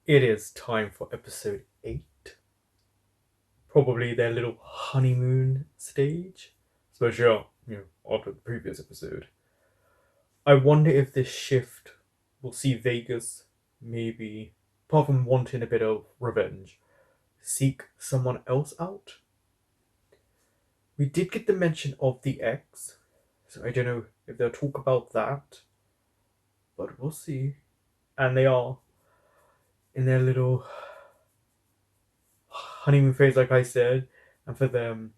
It is time for episode 8. Probably their little honeymoon stage. Especially, after the previous episode. I wonder if this shift will see Vegas, maybe, apart from wanting a bit of revenge, seek someone else out. We did get the mention of the ex, so I don't know if they'll talk about that, but we'll see. And they are in their little honeymoon phase, like I said, and for them,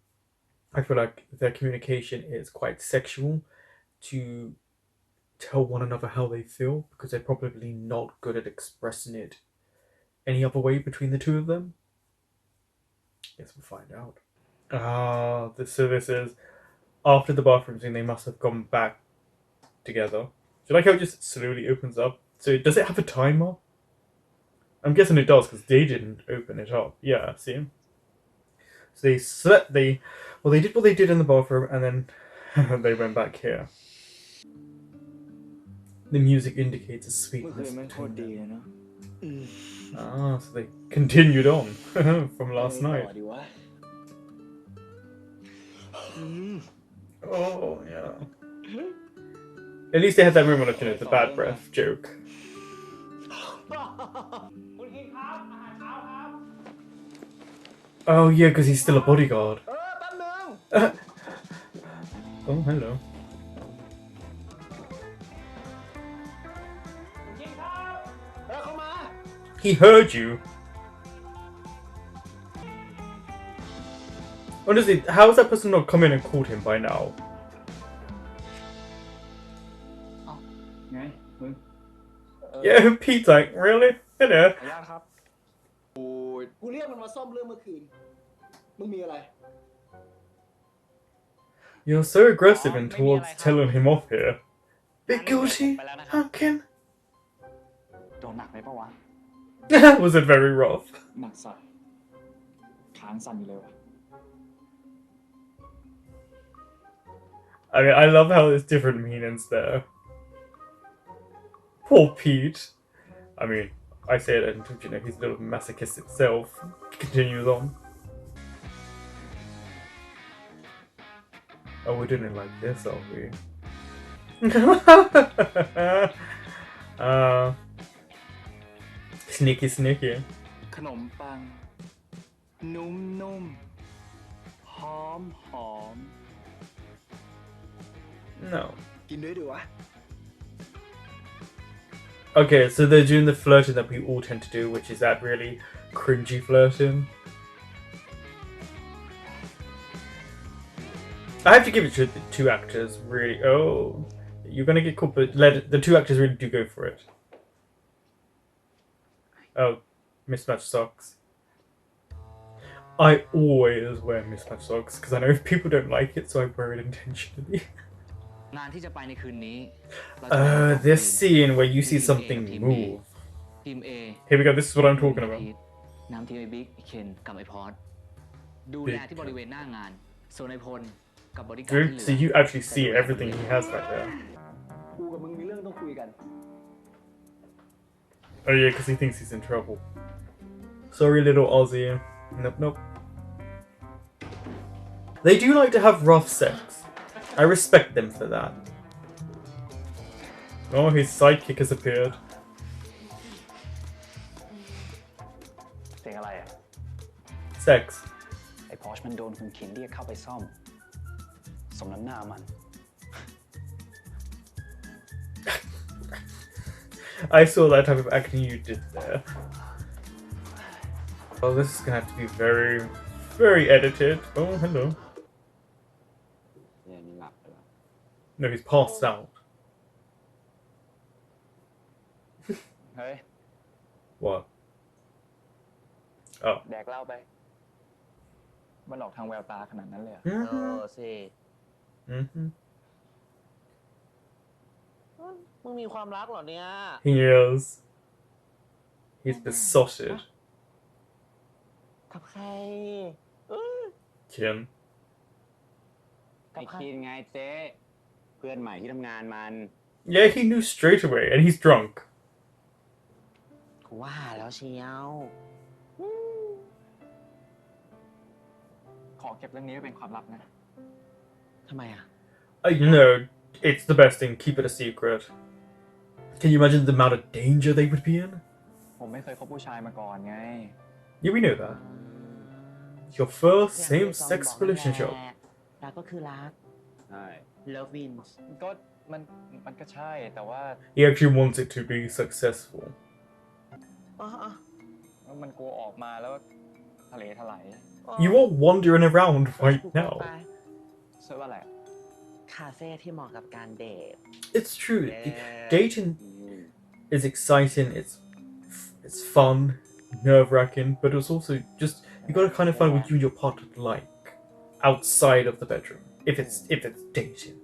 I feel like their communication is quite sexual to tell one another how they feel because they're probably not good at expressing it any other way between the two of them. Guess we'll find out. So this is after the bathroom scene. They must have gone back together. Do you like how it just slowly opens up? So does it have a timer? I'm guessing it does because they didn't open it up. Yeah, see. So they slept. They did what they did in the bathroom, and then they went back here. The music indicates a sweetness between them. So they continued on from last night. Oh, yeah. At least they had that moment of, the bad breath joke. Oh, yeah, because he's still a bodyguard. Oh, hello. He heard you. Honestly, how has that person not come in and called him by now? Yeah, Pete's like, really? Hello. You're so aggressive and towards telling him off here. Bit guilty? How can? Was it very rough? I mean, I love how there's different meanings there. Poor Pete. I mean, I say it and he's a little masochist itself. Continues on. Oh, we're doing it like this, are we? Sneaky, sneaky. ขนมปังนุ่มหอม No. กินด้วยดีวะ Okay, so they're doing the flirting that we all tend to do, which is that really cringy flirting. I have to give it to the two actors, really. Oh, you're gonna get caught, but the two actors really do go for it. Oh, mismatched socks. I always wear mismatched socks because I know if people don't like it, so I wear it intentionally. This scene where you see something move. Here we go, this is what I'm talking about. นำทีมไอ้บิ๊กเคนกับไอ้พอร์ตดูแลที่บริเวณหน้างานส่วนไอ้พลกับบริการที่เหลือ So you actually see everything he has back there. กูกับมึงมีเรื่องต้องคุยกัน Oh yeah, because he thinks he's in trouble. Sorry, little Aussie. Nope. They do like to have rough sex. I respect them for that. Oh, his sidekick has appeared. เสียงอะไรอ่ะ Sex. ไอ้พอชมันโดนคุณเข็นเรียกเข้าไปซ่อมสมน้ำหน้ามัน I saw that type of acting you did there. Oh, this is gonna have to be very, very edited. Oh, hello. No, he's passed out. เฮ้ย What? Oh. แดกเหล้าไปมันออกทางแววตาขนาดนั้นเลย สิ Mm-hmm. มึงมีความรักเหรอเนี่ย He is. He's besotted. กับใคร Kim. ไอ้คิดไงเจ๊เพื่อนใหม่ที่ทำงานมัน Yeah, he knew straight away, and he's drunk. กู ว่าแล้วเชียว ขอเก็บเรื่องนี้ไว้เป็นความลับนะ ทำไมอ่ะ You know, it's the best thing. Keep it a secret. Can you imagine the amount of danger they would be in? ผมไม่เคยคบผู้ชายมาก่อนไง Yeah, we know that. It's your first อย่างที่จอม same-sex บอกนั่นแหละ relationship. รักก็คือรัก ใช่ love wins ก็มันก็ใช่ แต่ว่า He actually wants it to be successful. อ๋อ มันกลัวออกมาแล้วทะเลถลาย You are wandering around right now. ช่วยว่าอะไร คาเฟ่ที่เหมาะกับการเดท It's true. Dating is exciting. It's fun, nerve-wracking, but it's also just you gotta kind of find what you and your partner like outside of the bedroom. If it's dating.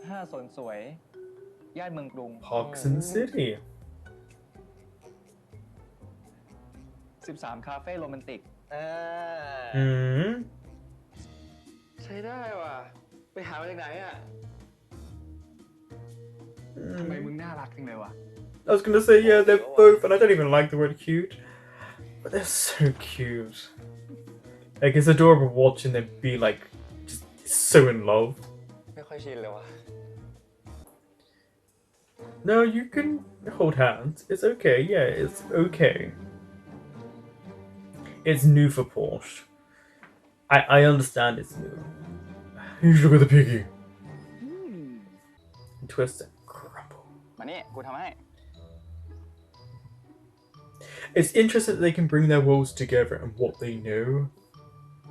5 โซนสวย ย่านเมืองกรุง POX in the city. 13 คาเฟ่โรแมนติก Hmm. ใช้ได้ว่ะ ไปหามาจากไหนอ่ะ ทำไมมึงน่ารักจังเลยวะ I was gonna say, yeah, they're both, and I don't even like the word cute, but they're so cute. Like, it's adorable watching them be, like, just so in love. ไม่ค่อยชินเลยวะ No, you can hold hands. It's okay, yeah, it's okay. It's new for Porsche. I understand it's new. You look at the piggy. Twist and crumble. มานี่ กูทำให้ It's interesting that they can bring their worlds together and what they know.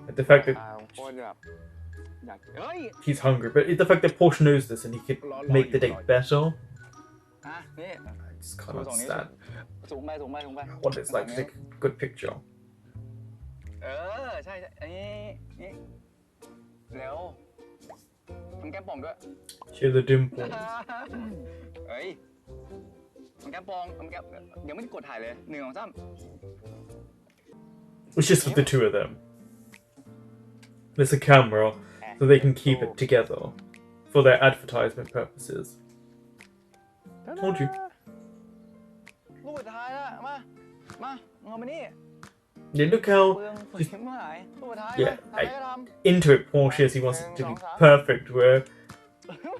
And the fact that โคตรแบบอยากเฮ้ย he's hungry, but the fact that Porsche knows this and he could make the date better. อ่ะ นี่ I just can't understand สูงไป what it's like to take a good picture. ใช่อันนี้เร็วทำแก้มป่องด้วย Share the dimples. เฮ้ยทำแก้มป่องทำแก้มเดี๋ยวไม่ได้กดถ่ายเลย1 2 3 It's just for the two of them. There's a camera so they can keep it together for their advertisement purposes. Told you. รูปสุดท้ายละมาเอามานี่ Yeah, look how เปลืองฝืนไม่หายรูปสุดท้าย yeah, ทำอะไรก็ทำ into it Porsche is. He wants it to be perfect. Where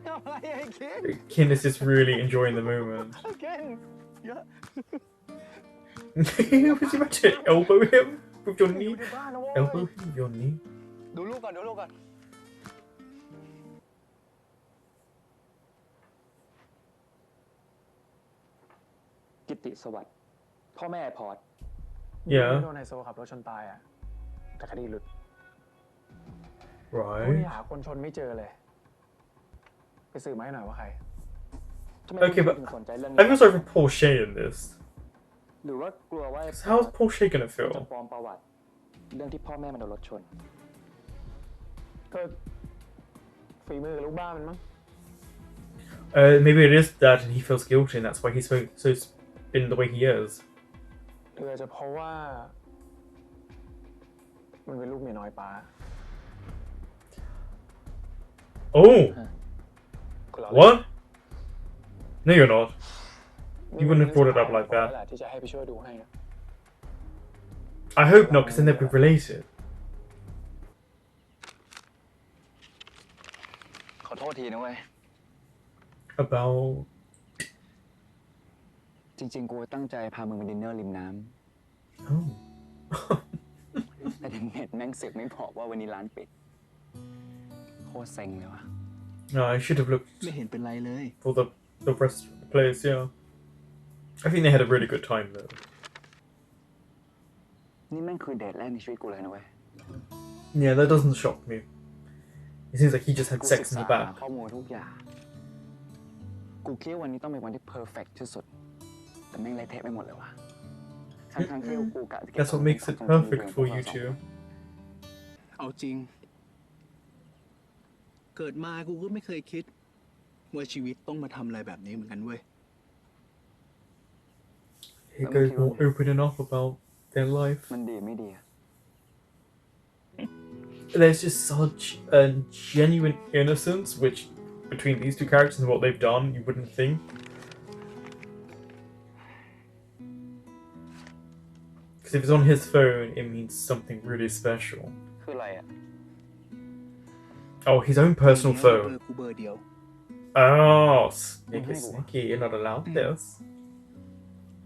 ทำอะไรไอ้คิน Kin is just really enjoying the moment. เก่งเยอะ Was you about to elbow him with your อยู่ knee? ในบ้านนะเว้ย Elbow him with your knee? ดูรูปก่อน กิตติสวัสดิ์พ่อแม่พอร์ต Yeah. โดนไฮโซขับรถชนตายอ่ะแต่คดีหลุด Right. หาคนชนไม่เจอเลย ไปสืบมาให้หน่อยว่าใคร Okay, but I feel sorry for Porsche in this. หรือว่ากลัวว่า So how's Porsche gonna จะ feel? ปลอมประวัติ เรื่องที่พ่อแม่มันโดนรถชน ก็ฝีมือกับลูกบ้านมันมั้ง Maybe it is that, and he feels guilty, and that's why he's so spin the way he is. หรืออาจจะเพราะว่า มันเป็นลูกเมียน้อยป้า Oh, คุณเรา what? No, you're not. You wouldn't have brought it up like that. ที่จะให้ไปช่วยดูให้นะ I hope not, because then they'd be related. ขอโทษทีนะเว้ย About จริงๆ กูตั้งใจพามึงไปดินเนอร์ริมน้ำ oh. แต่เน็ตแม่งเสือกไม่บอกว่าวันนี้ร้านปิด โคตรเซ็งเลยวะ No, I should have looked ไม่เห็นเป็นไรเลย for the rest of the players. Yeah, I think they had a really good time though. นี่แม่งคือเดทแรกในชีวิตกูเลยนะเว้ย Yeah, that doesn't shock me. It seems like he just had กู sex ศึ in ก the ษา back. ข้อมูลทุกอย่าง กูคิดว่าวันนี้ต้องเป็นวันที่เพอร์เฟกต์ที่สุด แต่แม่งเละเทะไปหมดเลยวะทั้งที่กูกะจะเก็บ That's what makes it perfect for you two. เอาจริง เกิดมากูก็ไม่เคยคิด ว่าชีวิตต้องมาทำอะไรแบบนี้เหมือนกันเว้ย He goes more opening up about their life. มันดีไม่ดีอะ There's just such a genuine innocence, which between these two characters and what they've done, you wouldn't think. Because if it's on his phone, it means something really special. คืออะไรอ่ะ Oh, his own จริ personal งๆแล้วเบอ phone. ร์กูเบอร์เดียว Oh, sneaky, sneaky. You're not allowed this.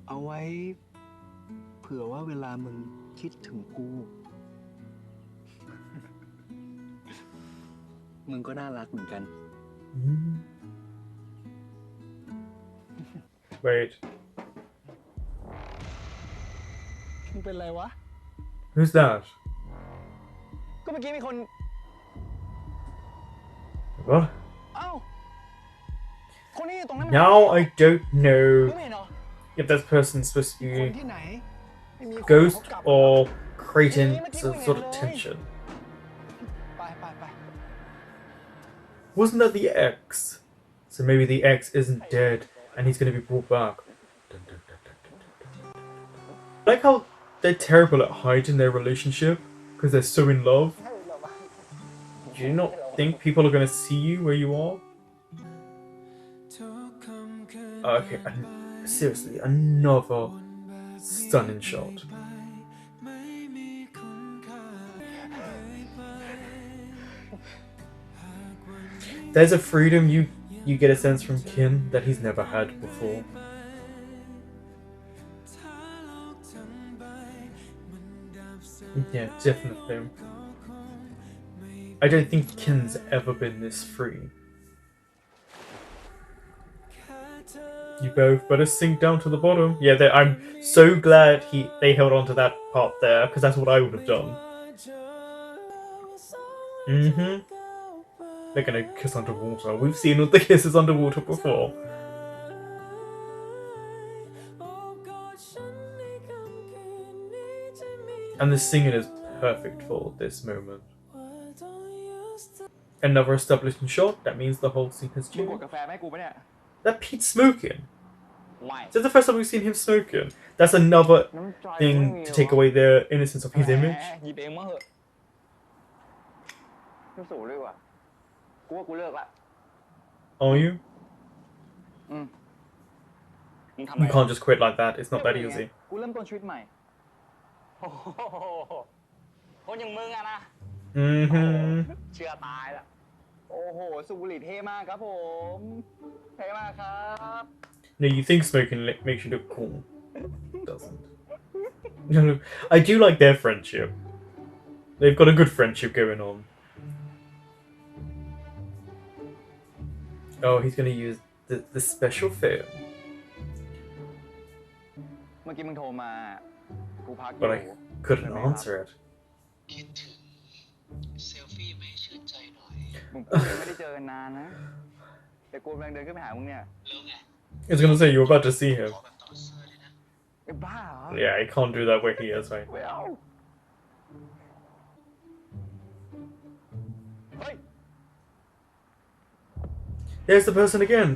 เอาไว้เผื่อว่าเวลามึงคิดถึงกู มึงก็น่ารักเหมือนกัน Mm. Wait, มึงเป็นไรวะ who's that? ก็เมื่อกี้มีคน What? เอ้า คนนี้อยู่ตรงนั้น Now I don't มึง know ไม่เห็นเหรอ if that person's supposed to คน be ที่ไหนไม่มีคน ghost เขากลับ or creating some sort of tension. ไปไปไป Wasn't that the ex? So maybe the ex isn't dead and he's going to be brought back. Dun, dun, dun, dun, dun, dun, dun. Like how they're terrible at hiding their relationship because they're so in love. Do you not think people are going to see you where you are? Okay, seriously, another stunning shot. There's a freedom you get a sense from Kin that he's never had before. Yeah, definitely. I don't think Kin's ever been this free. You both better sink down to the bottom. Yeah, I'm so glad they held on to that part there, because that's what I would have done. Mm-hmm. They're gonna kiss underwater. We've seen all the kisses underwater before. And the singing is perfect for this moment. Another establishing shot, that means the whole scene has มึงกด changed. กาแฟไหมกูปะเนี่ย That Pete's smoking. ไม่ Is that the first time we've seen him smoking? That's another น้ำใจไม่ thing มี to take away the innocence of his แหม image. หยิบเองมาเหอะไม่สูเลยว่ะกูว่ากูเลิกละ Are you? อืมมึงทำ You ไง can't just quit like that. It's not that เลิก easy. กูเริ่มต้นชีวิตใหม่โอ้โหคนอย่างมึงอะนะ Mm-hmm. เชื่อตายละโอ้โหสูบบุหรี่เท่มากครับผมเท่มากครับ No, you think smoking makes you look cool. It doesn't. No, I do like their friendship. They've got a good friendship going on. Oh, he's gonna use the special phone. เมื่อกี้มึงโทรมากูพักอยู่ But I couldn't answer it. คิดถึงเซลฟี่ไหมชื่นใจหน่อย มึงไม่ได้เจอกันนานนะแต่กูกำลังเดินขึ้นไปหามึงเนี่ย แล้วไง I was gonna say you're about to see him. ขอแบบต่อเสื้อเลยนะ ไอ้บ้าเหรอ Yeah, I can't do that where he is, right? ไม่เอาเฮ้ย There's the person again.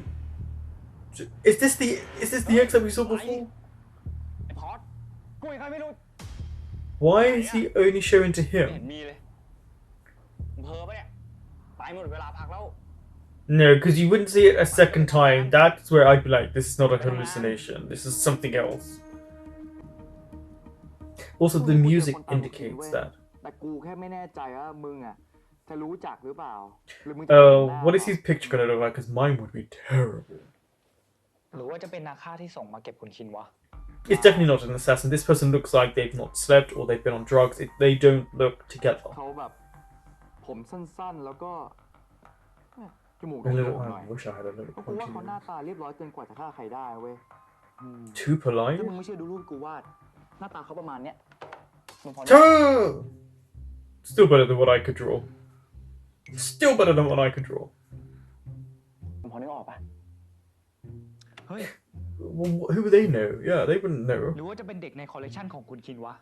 Is this the ex that we saw before? ไอ้พอดกูยังใครไม่รู้ Why is he only showing to ไม่เห็น him? มีเลยมึงเพ้อปะเนี่ยตายหมดเวลาพักแล้ว No, because you wouldn't see it a second time. That's where I'd be like, this is not a hallucination. This is something else. Also, the music indicates that. แต่กูแค่ไม่แน่ใจว่ามึงอะจะรู้จักหรือเปล่าหรือมึงจะเห็นหน้า What is his picture gonna look like? Because mine would be terrible. หรือว่าจะเป็นนาฆ่าที่ส่งมาเก็บคุณคินวะ It's definitely not an assassin. This person looks like they've not slept or they've been on drugs. They don't look together. เขาแบบผมสั้นๆแล้วก็จมูก A โด่ little, งๆหน่อย I wish I had a little กูว่าเขาหน้า continuity. ตาเรียบร้อยเกินกว่าจะฆ่าใครได้เว้ย Too ถ้า polite? มึงไม่เชื่อดูรูปกูวาดหน้าตาเขาประมาณเนี้ยมึงพอ Still better than what I could draw. Still better than what I could draw. มึงพอนึกออกปะ เฮ้ย Who would they know? Yeah, they wouldn't know. หรือว่าจะเป็นเด็กในคอลเลกชันของคุณคินวะ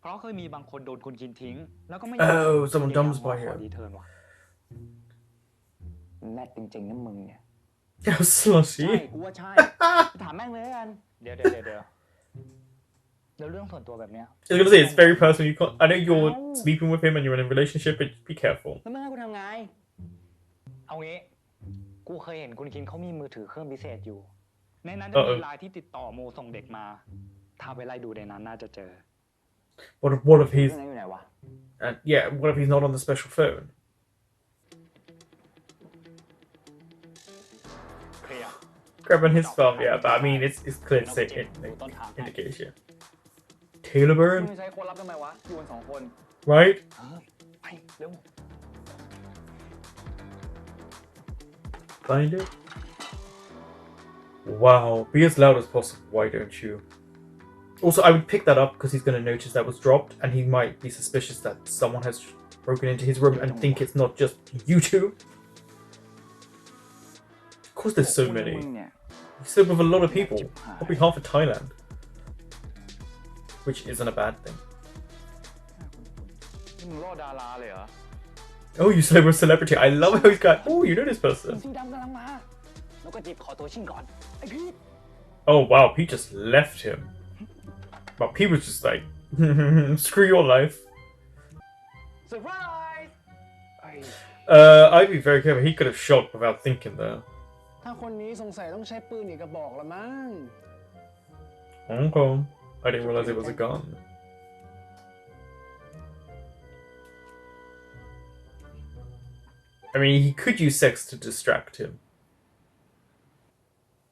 เพราะเคยมีบางคนโดนคุณคินทิ้ง แล้วก็ไม่ Oh, someone dumps by ขอ him. ดีเทิร์นวะ แรดจริงๆนะมึงเนี่ย How ใช่ slushy. กูว่าใช่ ถามแม่งเลยแล้วกัน เดี๋ยวแล้วเรื่องส่วนตัวแบบเนี้ย I was gonna say it's very personal. You can't. I know you're sleeping with him and you're in a relationship, but be careful. แล้วมึงให้กูทำไง เอางี้ กูเคยเห็นคุณคินเขามีมือถือเครื่องพิเศษอยู่ ในนั้นจะมีไลน์ที่ติดต่อโมส่งเด็กมา ถ้าไปไล่ดูในนั้นน่าจะเจอ What if เพื่ he's อนนั้นอยู่ไหนวะ yeah? What if he's not on the special phone? เคลียร์ Grabbing his phone, yeah, but I mean it's clear to say indication. Taylor มึ Burn, งใช้คนรับทำไมวะ อยู่กัน2 คน right? ไปเร็ว Find it. Wow, be as loud as possible. Why don't you? Also, I would pick that up because he's going to notice that was dropped, and he might be suspicious that someone has broken into his room and think it's not just you two. Of course, there's so มึ many. งเนี่ย He's lived with a lot of people, probably half of Thailand, which isn't a bad thing. นี่มึงรอดดาราเลยเหรอ Oh, you said we're a celebrity. I love how he's got. Oh, you know this มึง person. สีดำกำลังมา แล้วก็จีบขอตัวชิ่งก่อน ไอ้พีท Oh wow, Pete just left him. But Pete was just like, screw your life. เซอร์ไพรส์ไอ้ I'd be very careful. He could have shot without thinking there. ถ้าคนนี้สงสัยต้องใช้ปืนอีกกระบอกละมั้ง Hong Kong. I didn't realize it was a gun. I mean, he could use sex to distract him.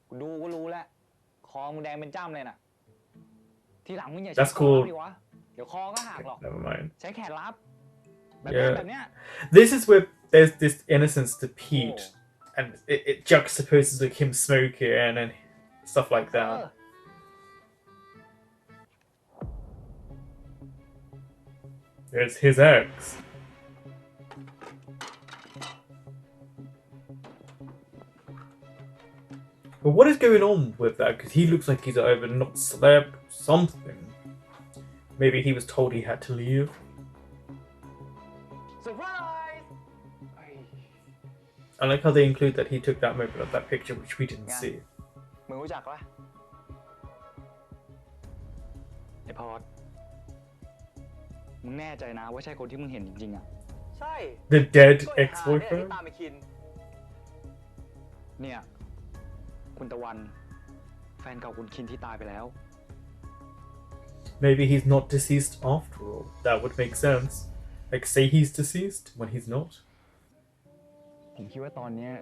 กูดูก็รู้แล้ว คอมึงแดงเป็นจ้ำเลยน่ะ ทีหลังมึงอย่า That's ใช้คอ cool. ดิวะ เดี๋ยวคอก็หักหรอก Never mind. ใช้แขนรับ แบบ Yeah. เนี้ย This is where there's this innocence to Pete, and it juxtaposes with him smoking and stuff like เออ that. There's his ex. But what is going on with that? Because he looks like he's either not slept or something. Maybe he was told he had to leave. เซอร์ไพรส์ ไอ้ I like how they include that he took that moment of that picture, which we didn't Yeah. see. มึงรู้จักปะไอ้พอดมึงแน่ใจนะว่าใช่คนที่มึงเห็นจริงๆอ่ะ ใช่ The dead ก็ไอ้หาเนี่ยที่ ex-boyfriend? ตามไปคิน เนี่ย คุณตะวัน แฟนเก่าคุณคินที่ตายไปแล้ว Maybe he's not deceased after all. That would make sense. Like, say he's deceased when he's not. ผมคิดว่าตอนเนี้ย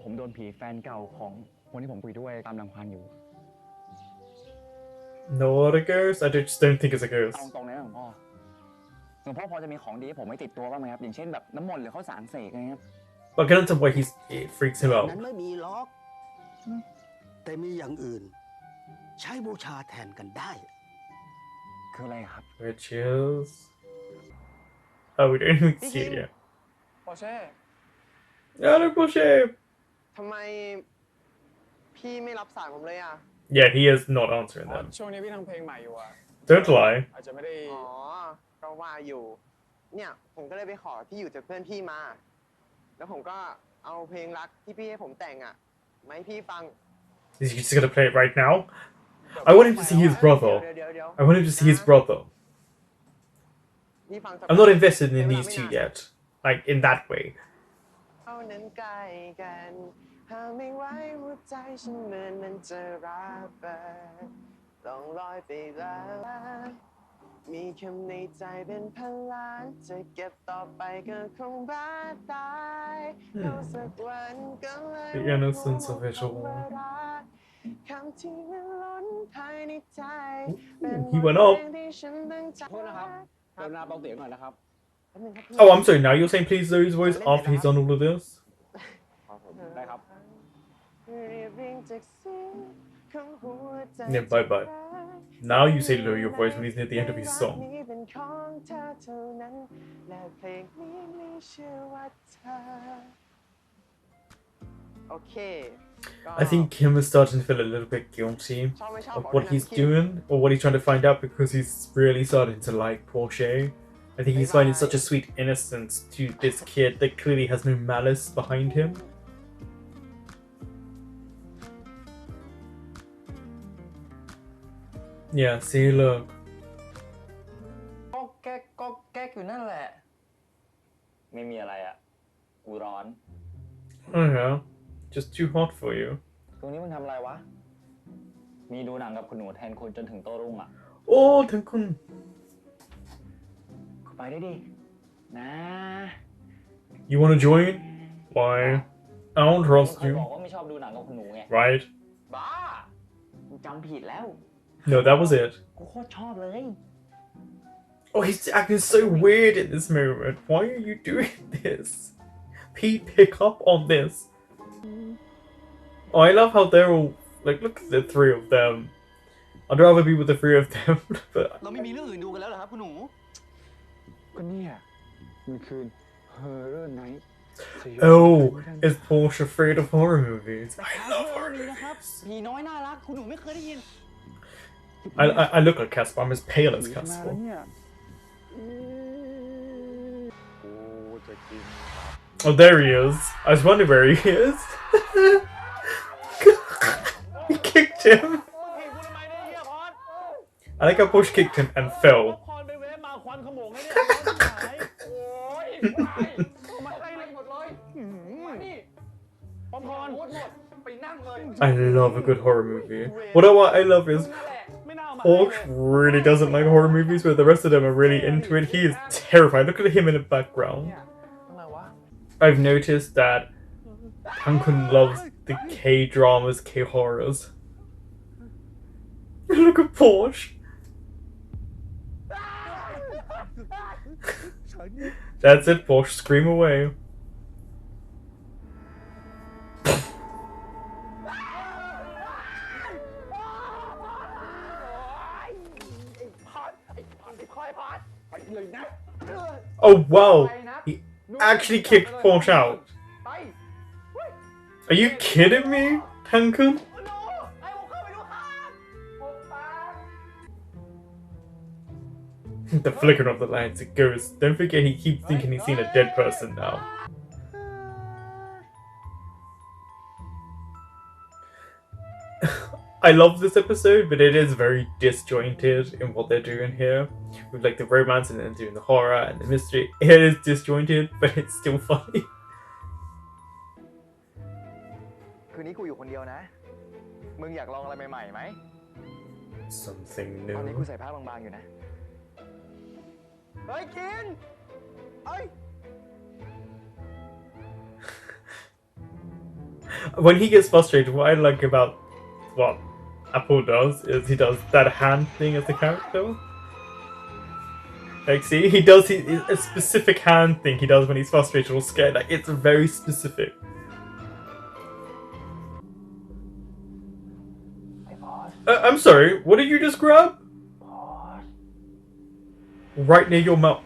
ผมโดนผีแฟนเก่าของคนที่ผมคุยด้วยตามรังควานอยู่ No other ghost? Just don't think it's a เอา ghost. ตรงๆเลยนะหลวงพ่อพอจะมีของดีให้ผมไม่ติดตัวบ้างไหมครับ อย่างเช่นแบบน้ำมนต์หรือข้าวสารเสกอะไรเงี้ย But I can understand why it freaks him นั้น out. ไม่มีล็อก แต่มีอย่างอื่น ใช้บูชาแทนกันได้ คืออะไรครับ Rituals. Oh, we don't even see it yet. ปอร์เช่ No, no bullshit. ทำไมพี่ไม่รับสายผมเลยอ่ะ Yeah, he is not answering อ๋อ them. ช่วงนี้พี่ทำเพลงใหม่อยู่อ่ะ Don't lie. อาจจะไม่ได้ อ๋อ ก็ว่าอยู่ เนี่ยผมก็เลยไปขอที่อยู่จากเพื่อนพี่มา แล้วผมก็เอาเพลงรักที่พี่ให้ผมแต่งอ่ะมาให้พี่ฟัง Is he just gonna play it right now? I want him to see his brother. เดี๋ยว I want him to see his brother. พี่ฟังสัก I'm not invested in these two yet. Like, in that way. เท่านั้นใกล้กันหาไม่ไหวหัวใจฉันเหมือนมันจะระเบิดต้องลอยไปแล้วมีคำในใจเป็นพันล้านจะเก็บต่อไปก็คงบ้าตายแล้วสักวันก็เลย The innocence of it all. คำที่มันล้นภายในใจ He went up. ที่ฉันตั้งใจ โทษนะครับเติมน้ำเบาเสียงหน่อยนะครับ Oh, I'm sorry. Now you're saying please lower his voice after he's done all of this? ได้ครับ Yeah, bye bye. Now you say lower your voice when he's near the end of his song. โอเค I think Kim is starting to feel a little bit guilty of what he's doing or what he's trying to find out because he's really starting to like Porsche. I think he's finding such a sweet innocence to this kid that clearly has no malice behind him. Yeah, see, look. ก็แก๊กอยู่นั่นแหละ ไม่มีอะไรอ่ะ กูร้อน I don't know. Just too hot for you. ตรงนี้มึงทำอะไรวะ มีดูหนังกับคุณหนูแทนคุณจนถึงโต้รุ่งอ่ะ Oh, Tankun. ไปได้ดินะ You wanna join? Why? I don't มึง trust เคย you. บอกว่าไม่ชอบดูหนังกับคุณหนูไง Right? บ้ามึงจำผิดแล้ว No, that was it. กูโคตรชอบเลย Oh, he's acting so weird in this moment. Why are you doing this? Pete, pick up on this. Oh, I love how they're all like. Look at the three of them. I'd rather be with the three of them, but เราไม่มีเรื่องอื่นดูกันแล้วเหรอครับคุณหนู ก็เนี่ยมันคือ Horror Night oh, is Porsche afraid of horror movies? แต่ I คา love เรื่อง horror นี้นะครับ movies. ผีน้อยน่ารักคุณหนูไม่เคยได้ยิน I look like Casper. I'm as pale as ผีมาแล้ว Casper. เนี่ย Oh, there he is. I was wondering where he is. He kicked him. I think I push kicked him and fell. ป๊อปคอร์นไปนั่งเลย I love a good horror movie. What I love is Pork really doesn't like horror movies, but the rest of them are really into it. He is terrified. Look at him in the background. I've noticed that Tankun loves the K-dramas, K-horrors. Look at Porsche. That's it, Porsche. Scream away. Oh wow! He actually kicked Porsche out. Are you kidding me, Tankun? The flicker of the lights, it goes. Don't forget he keeps thinking he's seen a dead person now. I love this episode, but it is very disjointed in what they're doing here. With like the romance and then doing the horror and the mystery. It is disjointed, but it's still funny. คืนนี้กูอยู่คนเดียวนะ มึงอยากลองอะไรใหม่ๆไหม Something ตอนนี้กู new. ใส่ผ้าบางๆอยู่นะ เฮ้ยกินเฮ้ย When he gets frustrated, what I like about what Apple does is he does that hand thing as the character. Like, see, he does a specific hand thing he does when he's frustrated or scared. Like, it's very specific. I'm sorry, what did you just grab? Right near your mouth.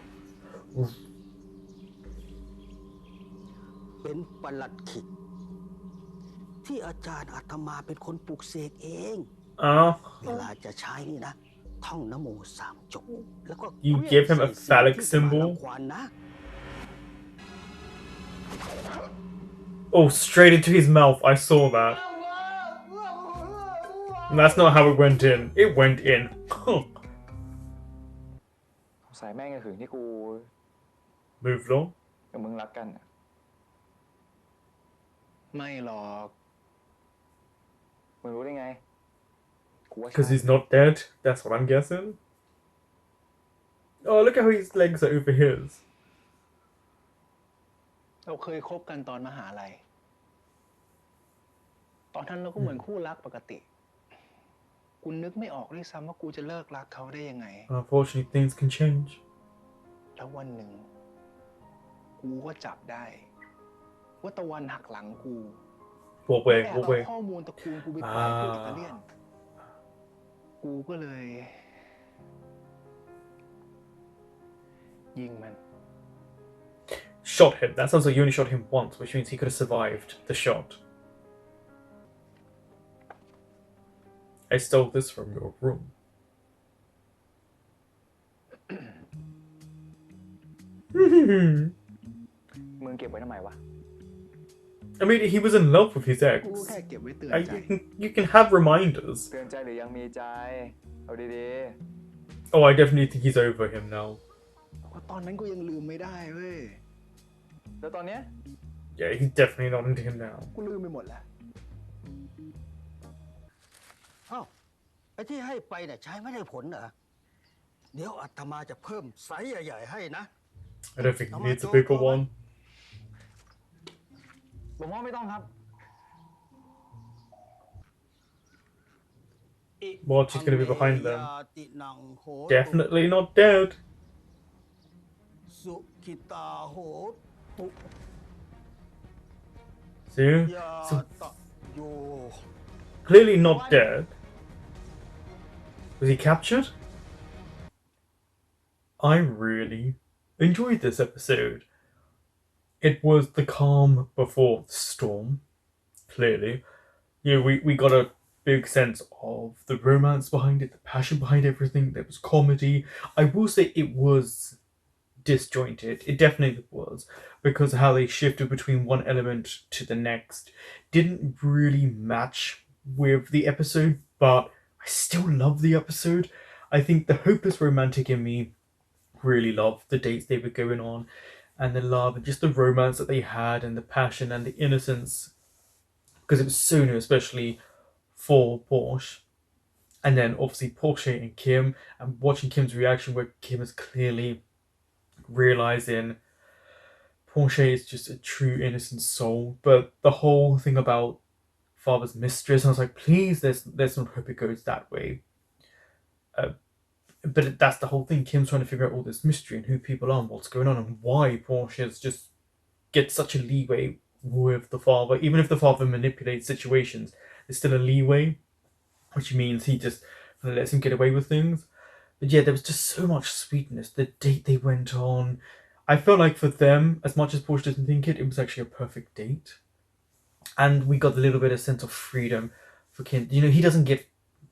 เป็นประหลัดขิกที่อาจารย์อาตมาเป็นคนปลุกเสกเอง เวลาจะใช้นี่นะ ท่องนะโมสามจบแล้วก็ You give him a phallic symbol? Oh, straight into his mouth. I saw that. That's not how it went in. It went in. สายแม่งก็คือที่กู Moved on. กับมึงรักกันน่ะ ไม่หรอก มึงรู้ได้ไง กูว่า Because he's not dead. That's what I'm guessing. Oh, look at how his legs are over his. เราเคยคบกันตอนมหาลัย ตอนนั้นเราก็เหมือนคู่รักปกติ กูนึกไม่ออกด้วยซ้ำว่ากูจะเลิกรักเขาได้ยังไง Unfortunately, things can change. แล้ววันหนึ่ง กูก็จับได้ ว่าตะวันหักหลังกู What แอบ way? What เอา way? ข้อมูลตระกูลกูไปปล่อยพวกอิตาเลียน กูก็เลย ยิงมัน Shot him. That sounds like you only shot him once, which means he could have survived the shot. I stole this from your room. มึงเก็บไว้ทำไมวะ I mean, he was in love with his ex. กูแค่เก็บไว้เตือนใจ You can have reminders. เตือนใจหรือยังมีใจ เอาดี Oh, I definitely think he's over him now. ว่าตอนนั้นกูยังลืมไม่ได้เว้ย ๆ แล้วตอนเนี้ย Yeah, he's definitely not into him now. กูลืมไปหมดแล้ว เอ้าไอ้ที่ให้ไปเนี่ยใช้ไม่ได้ผลเหรอ เดี๋ยวอาตมาจะเพิ่มไซส์ใหญ่ๆให้นะ I don't think he needs a bigger one. ผมว่าไม่ต้องครับ What? She's gonna be behind them. ยาตินังโหตุ Definitely not dead. สุขิตาโหตุ See? ยา So ตะโย clearly not dead. Was he captured? I really enjoyed this episode. It was the calm before the storm. Clearly, we got a big sense of the romance behind it, the passion behind everything. There was comedy. I will say it was disjointed. It definitely was, because how they shifted between one element to the next didn't really match with the episode, but I still love the episode. I think the hopeless romantic in me really loved the dates they were going on, and the love and just the romance that they had, and the passion and the innocence, because it was so new, especially for Porsche. And then obviously Porsche and Kim, and watching Kim's reaction where Kim is clearly realizing Porsche is just a true innocent soul. But the whole thing about father's mistress, I was like, please, there's no hope it goes that way. But that's the whole thing. Kim's trying to figure out all this mystery and who people are and what's going on and why Porsche's just gets such a leeway with the father. Even if the father manipulates situations, there's still a leeway, which means he just lets him get away with things. But yeah, there was just so much sweetness. The date they went on, I felt like for them, as much as Porsche doesn't think it was actually a perfect date. And we got a little bit of sense of freedom for Kim. He doesn't get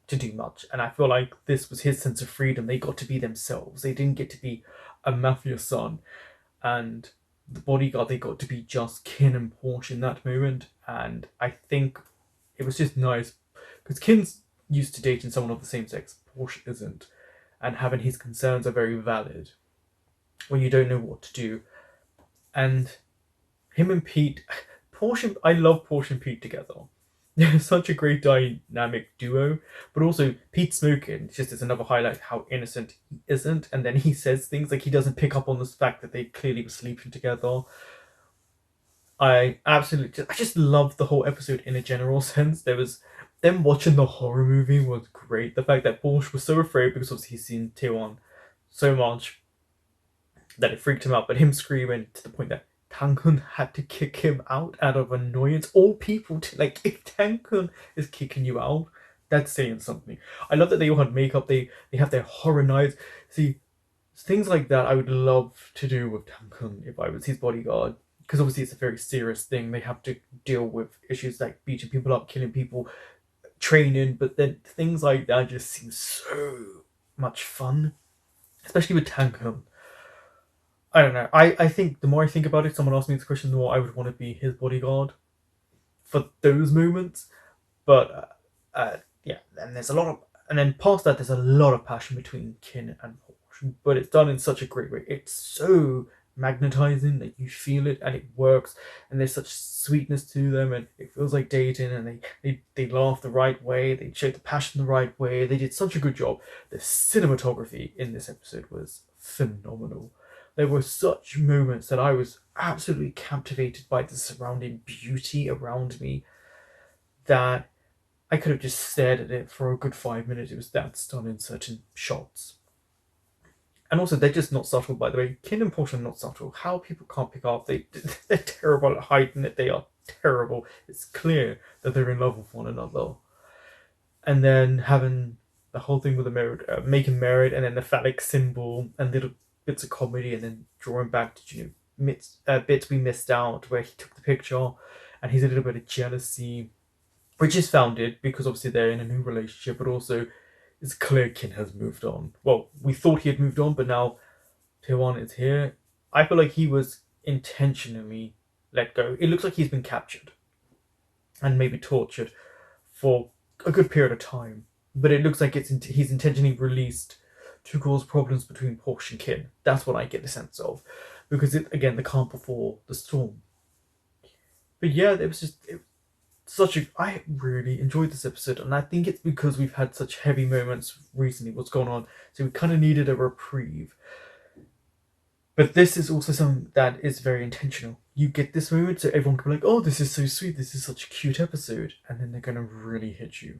to do much, and I feel like this was his sense of freedom. They got to be themselves. They didn't get to be a mafia son and the bodyguard. They got to be just Kin and Porsche in that moment, and I think it was just nice, because Kin's used to dating someone of the same sex. Porsche isn't, and having his concerns are very valid when you don't know what to do. And him and Pete, I love Porsche and Pete together. They're such a great dynamic duo, but also Pete smoking just is another highlight how innocent he isn't, and then he says things like he doesn't pick up on the fact that they clearly were sleeping together. I just loved the whole episode in a general sense. There was them watching the horror movie was great. The fact that Porsche was so afraid because obviously he's seen Taewon so much that it freaked him out, but him screaming to the point that Tankun had to kick him out of annoyance. All people if Tankun is kicking you out, that's saying something. I love that they all had makeup. They have their horror nights. See, things like that I would love to do with Tankun if I was his bodyguard, because obviously it's a very serious thing. They have to deal with issues like beating people up, killing people, training, but then things like that just seem so much fun, especially with Tankun. I don't know. I think the more I think about it, someone asked me this question, the more I would want to be his bodyguard for those moments. But yeah, and there's a lot of, and then past that, there's a lot of passion between Kin and Porsche, but it's done in such a great way. It's so magnetizing that you feel it, and it works, and there's such sweetness to them, and it feels like dating, and they laugh the right way, they show the passion the right way. They did such a good job. The cinematography in this episode was phenomenal. There were such moments that I was absolutely captivated by the surrounding beauty around me that I could have just stared at it for a good 5 minutes. It was that stunning, certain shots. And also, they're just not subtle, by the way. Kin and Porsche are not subtle. How people can't pick up, they're terrible at hiding it. They are terrible. It's clear that they're in love with one another. And then having the whole thing with the making married, and then the phallic symbol, and little bits of comedy, and then drawing back to bits we missed out where he took the picture, and he's a little bit of jealousy, which is founded because obviously they're in a new relationship, but also it's clear Kin has moved on. Well, we thought he had moved on, but now Taewon is here. I feel like he was intentionally let go. It looks like he's been captured and maybe tortured for a good period of time, but it looks like he's intentionally released to cause problems between Porsche and Kin. That's what I get the sense of, because again, the calm before the storm. But yeah, I really enjoyed this episode, and I think it's because we've had such heavy moments recently. What's going on? So we kind of needed a reprieve. But this is also something that is very intentional. You get this moment, so everyone can be like, "Oh, this is so sweet. This is such a cute episode," and then they're gonna really hit you,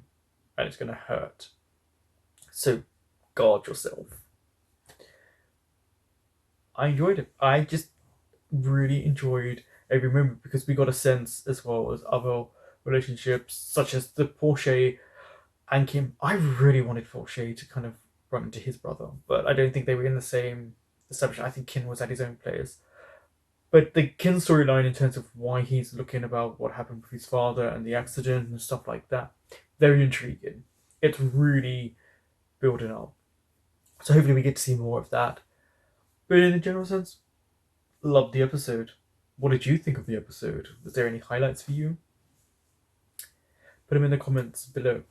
and it's gonna hurt. So guard yourself. I enjoyed it. I just really enjoyed every moment because we got a sense, as well as other relationships, such as the Porsche and Kim. I really wanted Porsche to kind of run into his brother, but I don't think they were in the same establishment. I think Kin was at his own place. But the Kin storyline, in terms of why he's looking about what happened with his father and the accident and stuff like that, very intriguing. It's really building up. So hopefully we get to see more of that. But in a general sense, loved the episode. What did you think of the episode? Was there any highlights for you? Put them in the comments below.